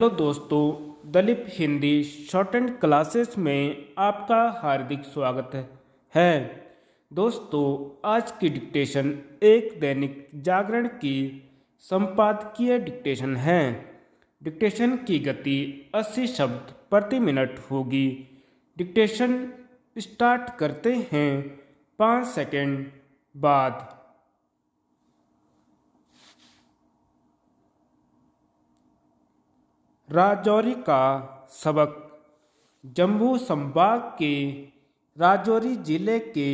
Hello दोस्तों, Dalip Hindi shorthand classes में आपका हार्दिक स्वागत है। दोस्तों, आज की डिक्टेशन एक दैनिक जागरण की संपादकीय डिक्टेशन है। डिक्टेशन की गति 80 शब्द प्रति मिनट होगी। डिक्टेशन स्टार्ट करते हैं 5 सेकंड बाद। राजौरी का सबक। जम्मू संभाग के राजौरी जिले के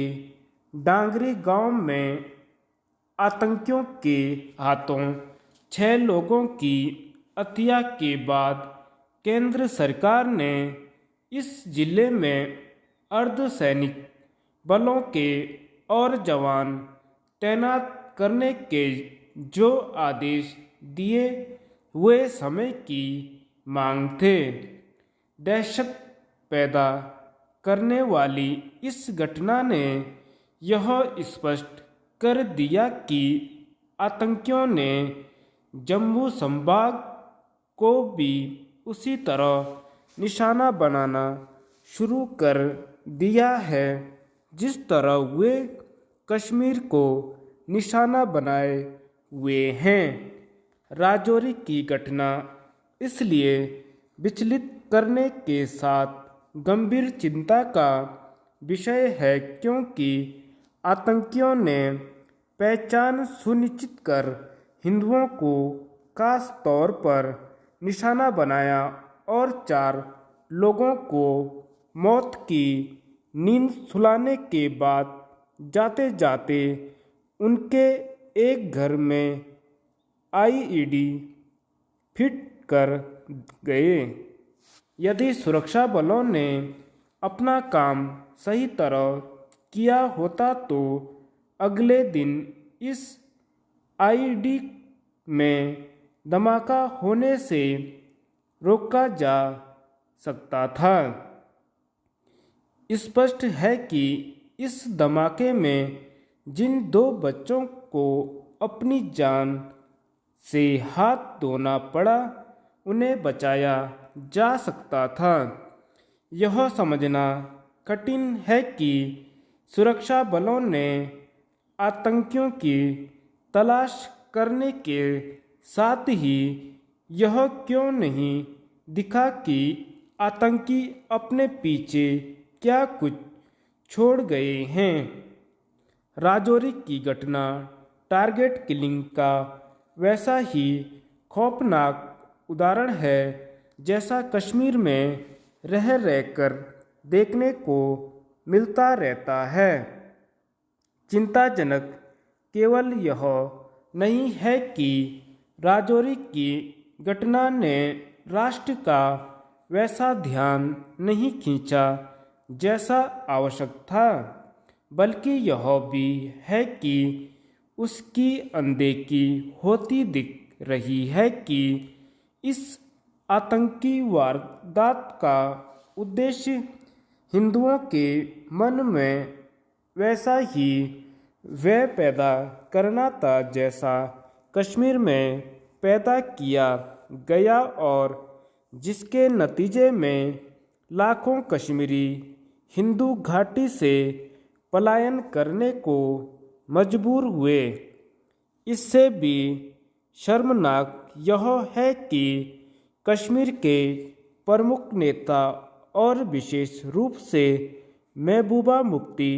डांगरी गांव में आतंकियों के हाथों 6 लोगों की हत्या के बाद केंद्र सरकार ने इस जिले में अर्धसैनिक बलों के और जवान तैनात करने के जो आदेश दिए हुए समय की मांग थे। दहशत पैदा करने वाली इस घटना ने यह स्पष्ट कर दिया कि आतंकियों ने जम्मू संभाग को भी उसी तरह निशाना बनाना शुरू कर दिया है जिस तरह वे कश्मीर को निशाना बनाए हुए हैं। राजौरी की घटना इसलिए विचलित करने के साथ गंभीर चिंता का विषय है क्योंकि आतंकियों ने पहचान सुनिश्चित कर हिंदुओं को खास तौर पर निशाना बनाया और 4 लोगों को मौत की नींद सुलाने के बाद जाते जाते उनके एक घर में आईईडी फिट कर गए। यदि सुरक्षा बलों ने अपना काम सही तरह किया होता तो अगले दिन इस आईईडी में धमाका होने से रोका जा सकता था। स्पष्ट है कि इस धमाके में जिन 2 बच्चों को अपनी जान से हाथ धोना पड़ा उन्हें बचाया जा सकता था। यह समझना कठिन है कि सुरक्षा बलों ने आतंकियों की तलाश करने के साथ ही यह क्यों नहीं दिखा कि आतंकी अपने पीछे क्या कुछ छोड़ गए हैं। राजौरी की घटना टारगेट किलिंग का वैसा ही खौफनाक उदाहरण है जैसा कश्मीर में रह रहकर देखने को मिलता रहता है। चिंताजनक केवल यह नहीं है कि राजौरी की घटना ने राष्ट्र का वैसा ध्यान नहीं खींचा जैसा आवश्यक था, बल्कि यह भी है कि उसकी अनदेखी होती दिख रही है कि इस आतंकी वारदात का उद्देश्य हिंदुओं के मन में वैसा ही भय पैदा करना था जैसा कश्मीर में पैदा किया गया और जिसके नतीजे में लाखों कश्मीरी हिंदू घाटी से पलायन करने को मजबूर हुए। इससे भी शर्मनाक यह है कि कश्मीर के प्रमुख नेता और विशेष रूप से महबूबा मुफ्ती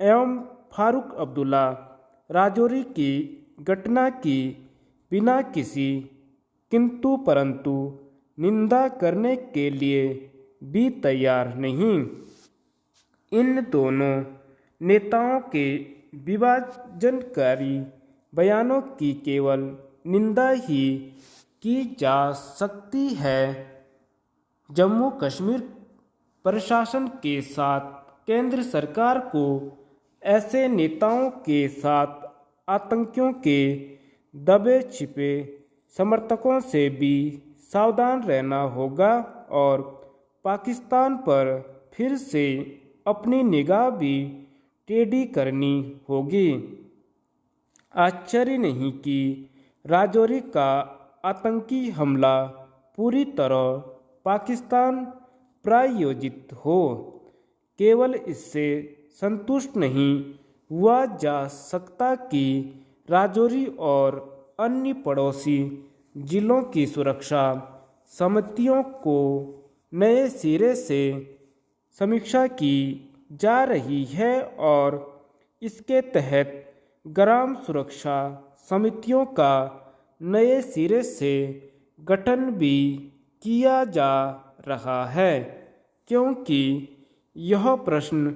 एवं फारूक अब्दुल्ला राजौरी की घटना की बिना किसी किंतु परंतु निंदा करने के लिए भी तैयार नहीं। इन दोनों नेताओं के विभाजनकारी बयानों की केवल निंदा ही की जा सकती है। जम्मू कश्मीर प्रशासन के साथ केंद्र सरकार को ऐसे नेताओं के साथ आतंकियों के दबे छिपे समर्थकों से भी सावधान रहना होगा और पाकिस्तान पर फिर से अपनी निगाह भी टेढ़ी करनी होगी। आश्चर्य नहीं कि राजौरी का आतंकी हमला पूरी तरह पाकिस्तान प्रायोजित हो। केवल इससे संतुष्ट नहीं हुआ जा सकता कि राजौरी और अन्य पड़ोसी जिलों की सुरक्षा समितियों को नए सिरे से समीक्षा की जा रही है और इसके तहत ग्राम सुरक्षा समितियों का नए सिरे से गठन भी किया जा रहा है, क्योंकि यह प्रश्न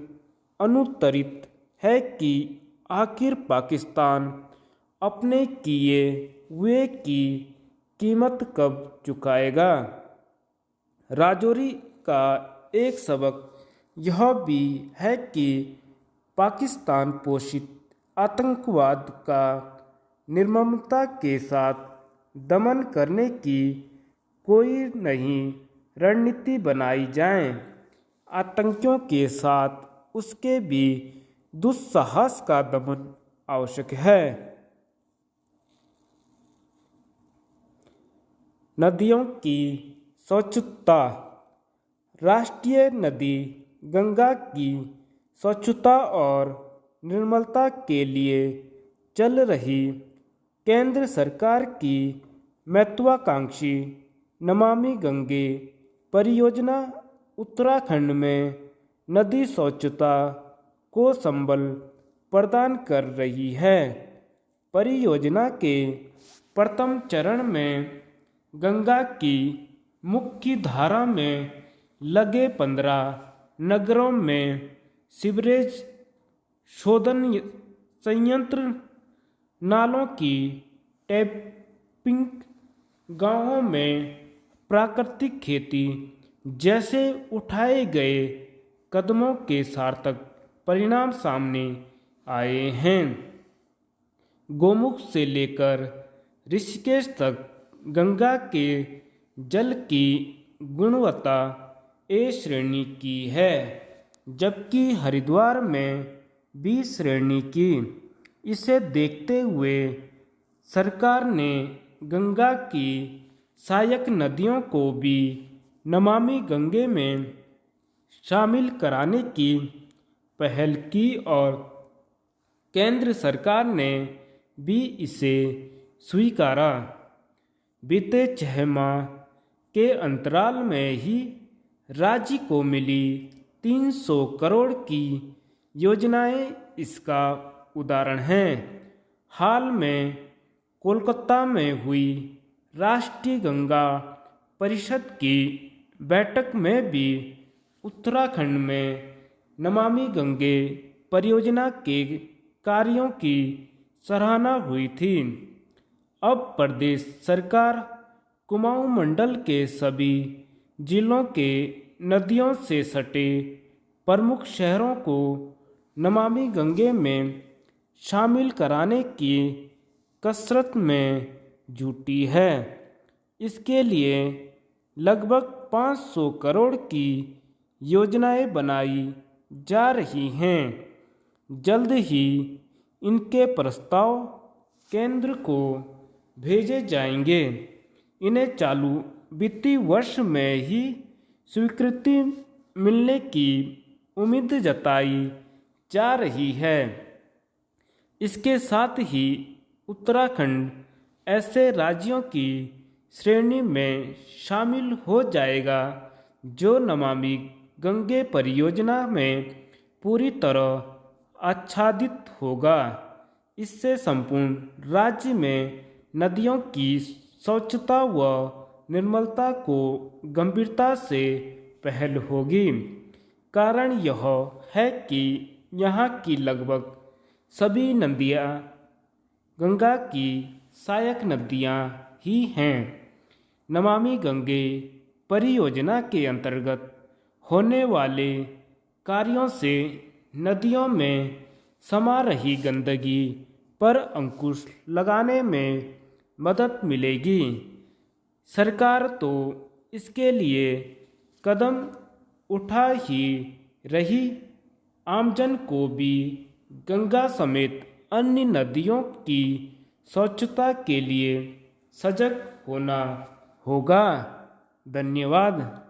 अनुत्तरित है कि आखिर पाकिस्तान अपने किए हुए की कीमत कब चुकाएगा। राजौरी का एक सबक यह भी है कि पाकिस्तान पोषित आतंकवाद का निर्ममता के साथ दमन करने की कोई नई रणनीति बनाई जाए। आतंकियों के साथ उसके भी दुस्साहस का दमन आवश्यक है। नदियों की स्वच्छता। राष्ट्रीय नदी गंगा की स्वच्छता और निर्मलता के लिए चल रही केंद्र सरकार की महत्वाकांक्षी नमामि गंगे परियोजना उत्तराखंड में नदी स्वच्छता को संबल प्रदान कर रही है। परियोजना के प्रथम चरण में गंगा की मुख्य धारा में लगे 15 नगरों में सीवरेज शोधन संयंत्र, नालों की टैपिंग, गांवों में प्राकृतिक खेती जैसे उठाए गए कदमों के सार्थक परिणाम सामने आए हैं। गोमुख से लेकर ऋषिकेश तक गंगा के जल की गुणवत्ता ए श्रेणी की है, जबकि हरिद्वार में बी श्रेणी की। इसे देखते हुए सरकार ने गंगा की सहायक नदियों को भी नमामि गंगे में शामिल कराने की पहल की और केंद्र सरकार ने भी इसे स्वीकारा। बीते 6 माह के अंतराल में ही राज्य को मिली 300 करोड़ की योजनाएं इसका उदाहरण हैं। हाल में कोलकाता में हुई राष्ट्रीय गंगा परिषद की बैठक में भी उत्तराखंड में नमामि गंगे परियोजना के कार्यों की सराहना हुई थी। अब प्रदेश सरकार कुमाऊं मंडल के सभी जिलों के नदियों से सटे प्रमुख शहरों को नमामि गंगे में शामिल कराने की कसरत में जुटी है। इसके लिए लगभग 500 करोड़ की योजनाएं बनाई जा रही हैं। जल्द ही इनके प्रस्ताव केंद्र को भेजे जाएंगे। इन्हें चालू वित्तीय वर्ष में ही स्वीकृति मिलने की उम्मीद जताई जा रही है। इसके साथ ही उत्तराखंड ऐसे राज्यों की श्रेणी में शामिल हो जाएगा जो नमामि गंगे परियोजना में पूरी तरह आच्छादित होगा। इससे संपूर्ण राज्य में नदियों की स्वच्छता व निर्मलता को गंभीरता से पहल होगी। कारण यह है कि यहाँ की लगभग सभी नदियाँ गंगा की सहायक नदियाँ ही हैं। नमामि गंगे परियोजना के अंतर्गत होने वाले कार्यों से नदियों में समा रही गंदगी पर अंकुश लगाने में मदद मिलेगी। सरकार तो इसके लिए कदम उठा ही रही, आमजन को भी गंगा समेत अन्य नदियों की स्वच्छता के लिए सजग होना होगा। धन्यवाद।